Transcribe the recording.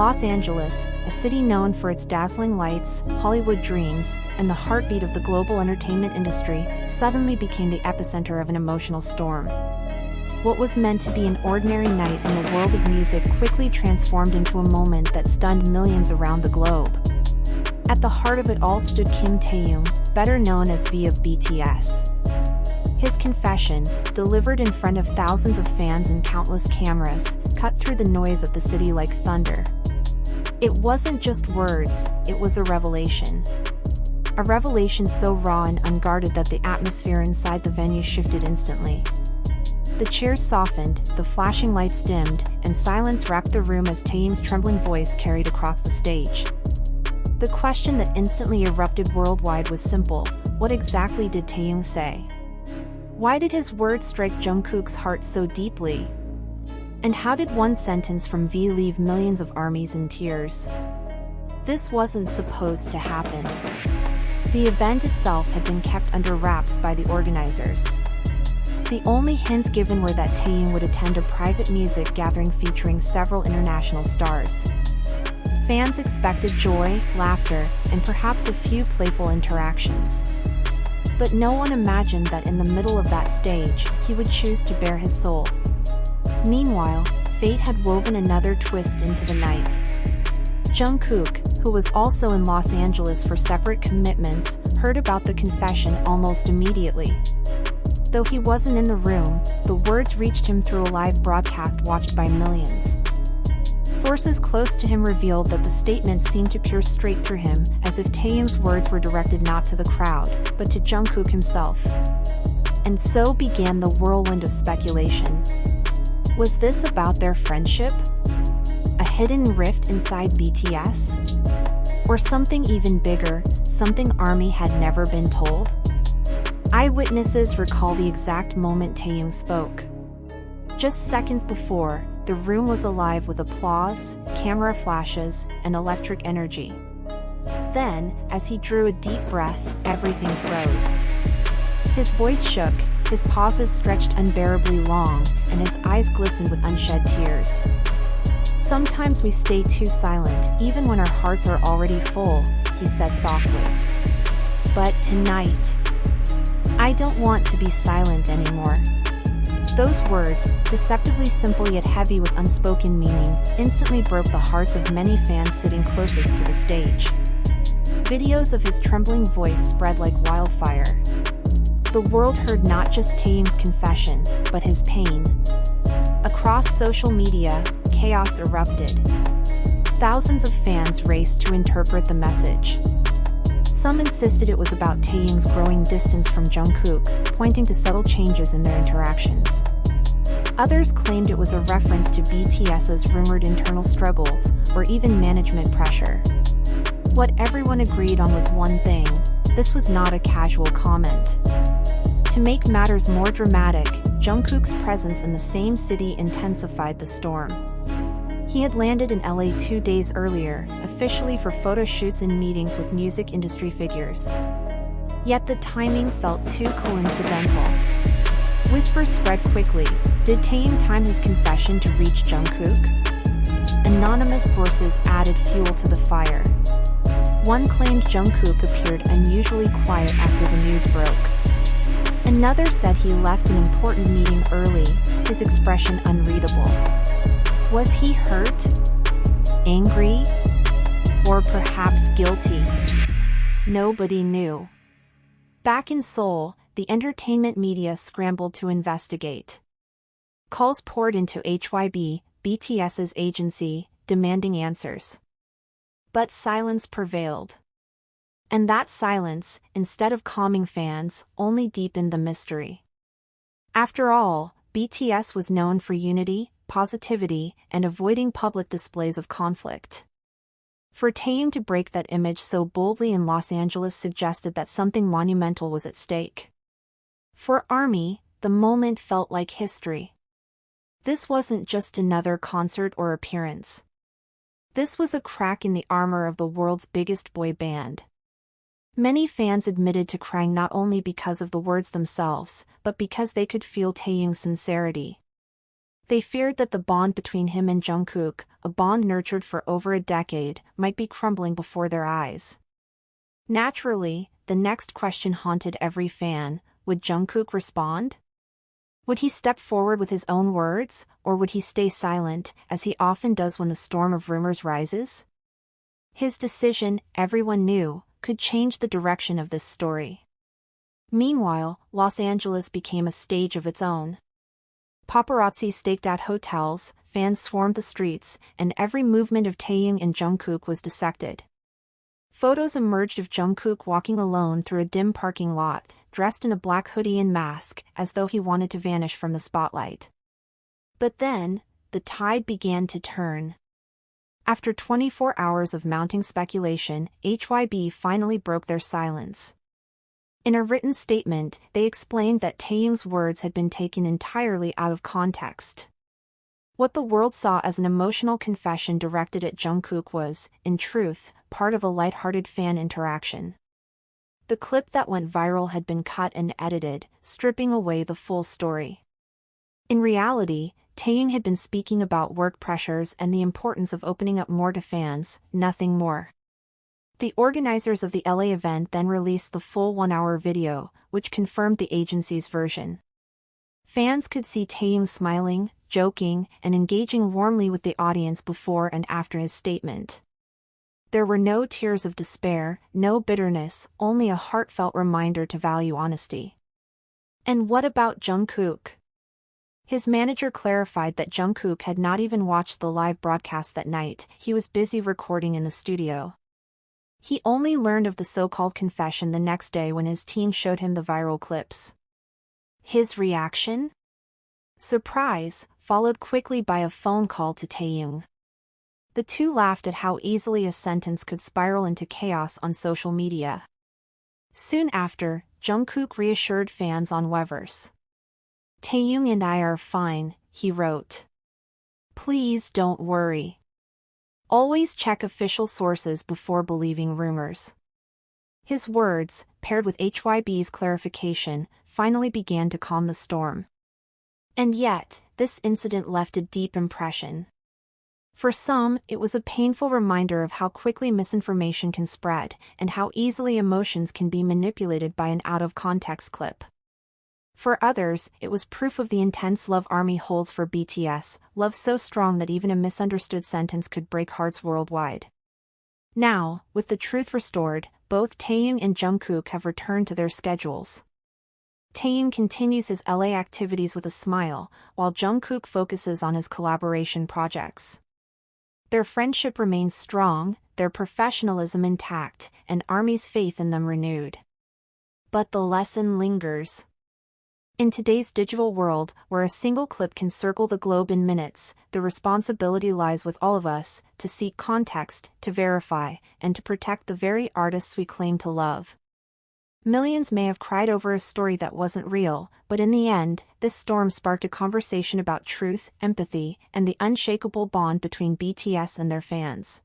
Los Angeles, a city known for its dazzling lights, Hollywood dreams, and the heartbeat of the global entertainment industry, suddenly became the epicenter of an emotional storm. What was meant to be an ordinary night in the world of music quickly transformed into a moment that stunned millions around the globe. At the heart of it all stood Taehyung, better known as V of BTS. His confession, delivered in front of thousands of fans and countless cameras, cut through the noise of the city like thunder. It wasn't just words, it was a revelation. A revelation so raw and unguarded that the atmosphere inside the venue shifted instantly. The chairs softened, the flashing lights dimmed, and silence wrapped the room as Taehyung's trembling voice carried across the stage. The question that instantly erupted worldwide was simple: what exactly did Taehyung say? Why did his words strike Jungkook's heart so deeply? And how did one sentence from V leave millions of armies in tears? This wasn't supposed to happen. The event itself had been kept under wraps by the organizers. The only hints given were that Taehyung would attend a private music gathering featuring several international stars. Fans expected joy, laughter, and perhaps a few playful interactions. But no one imagined that in the middle of that stage, he would choose to bare his soul. Meanwhile, fate had woven another twist into the night. Jungkook, who was also in Los Angeles for separate commitments, heard about the confession almost immediately. Though he wasn't in the room, the words reached him through a live broadcast watched by millions. Sources close to him revealed that the statement seemed to pierce straight through him, as if Taehyung's words were directed not to the crowd, but to Jungkook himself. And so began the whirlwind of speculation. Was this about their friendship? A hidden rift inside BTS? Or something even bigger, something ARMY had never been told? Eyewitnesses recall the exact moment Taehyung spoke. Just seconds before, the room was alive with applause, camera flashes, and electric energy. Then, as he drew a deep breath, everything froze. His voice shook, his pauses stretched unbearably long, and his eyes glistened with unshed tears. Sometimes we stay too silent, even when our hearts are already full, he said softly. But tonight, I don't want to be silent anymore. Those words, deceptively simple yet heavy with unspoken meaning, instantly broke the hearts of many fans sitting closest to the stage. Videos of his trembling voice spread like wildfire. The world heard not just Taehyung's confession, but his pain. Across social media, chaos erupted. Thousands of fans raced to interpret the message. Some insisted it was about Taehyung's growing distance from Jungkook, pointing to subtle changes in their interactions. Others claimed it was a reference to BTS's rumored internal struggles, or even management pressure. What everyone agreed on was one thing: this was not a casual comment. To make matters more dramatic, Jungkook's presence in the same city intensified the storm. He had landed in LA 2 days earlier, officially for photo shoots and meetings with music industry figures. Yet the timing felt too coincidental. Whispers spread quickly. Did Taehyung time his confession to reach Jungkook? Anonymous sources added fuel to the fire. One claimed Jungkook appeared unusually quiet after the news broke. Another said he left an important meeting early, his expression unreadable. Was he hurt? Angry? Or perhaps guilty? Nobody knew. Back in Seoul, the entertainment media scrambled to investigate. Calls poured into HYB, BTS's agency, demanding answers. But silence prevailed. And that silence, instead of calming fans, only deepened the mystery. After all, BTS was known for unity, positivity, and avoiding public displays of conflict. For Taehyung to break that image so boldly in Los Angeles suggested that something monumental was at stake. For ARMY, the moment felt like history. This wasn't just another concert or appearance. This was a crack in the armor of the world's biggest boy band. Many fans admitted to crying not only because of the words themselves, but because they could feel Taehyung's sincerity. They feared that the bond between him and Jungkook, a bond nurtured for over a decade, might be crumbling before their eyes. Naturally, the next question haunted every fan: would Jungkook respond? Would he step forward with his own words, or would he stay silent, as he often does when the storm of rumors rises? His decision, everyone knew, could change the direction of this story. Meanwhile, Los Angeles became a stage of its own. Paparazzi staked out hotels, fans swarmed the streets, and every movement of Taehyung and Jungkook was dissected. Photos emerged of Jungkook walking alone through a dim parking lot, dressed in a black hoodie and mask, as though he wanted to vanish from the spotlight. But then, the tide began to turn. After 24 hours of mounting speculation, HYB finally broke their silence. In a written statement, they explained that Taehyung's words had been taken entirely out of context. What the world saw as an emotional confession directed at Jungkook was, in truth, part of a light-hearted fan interaction. The clip that went viral had been cut and edited, stripping away the full story. In reality, Taehyung had been speaking about work pressures and the importance of opening up more to fans, nothing more. The organizers of the LA event then released the full 1-hour video, which confirmed the agency's version. Fans could see Taehyung smiling, joking, and engaging warmly with the audience before and after his statement. There were no tears of despair, no bitterness, only a heartfelt reminder to value honesty. And what about Jungkook? His manager clarified that Jungkook had not even watched the live broadcast that night. He was busy recording in the studio. He only learned of the so-called confession the next day when his team showed him the viral clips. His reaction? Surprise, followed quickly by a phone call to Taehyung. The two laughed at how easily a sentence could spiral into chaos on social media. Soon after, Jungkook reassured fans on Weverse. "Taehyung and I are fine," he wrote. "Please don't worry. Always check official sources before believing rumors." His words, paired with HYB's clarification, finally began to calm the storm. And yet, this incident left a deep impression. For some, it was a painful reminder of how quickly misinformation can spread, and how easily emotions can be manipulated by an out-of-context clip. For others, it was proof of the intense love ARMY holds for BTS, love so strong that even a misunderstood sentence could break hearts worldwide. Now, with the truth restored, both Taehyung and Jungkook have returned to their schedules. Taehyung continues his LA activities with a smile, while Jungkook focuses on his collaboration projects. Their friendship remains strong, their professionalism intact, and ARMY's faith in them renewed. But the lesson lingers. In today's digital world, where a single clip can circle the globe in minutes, the responsibility lies with all of us, to seek context, to verify, and to protect the very artists we claim to love. Millions may have cried over a story that wasn't real, but in the end, this storm sparked a conversation about truth, empathy, and the unshakable bond between BTS and their fans.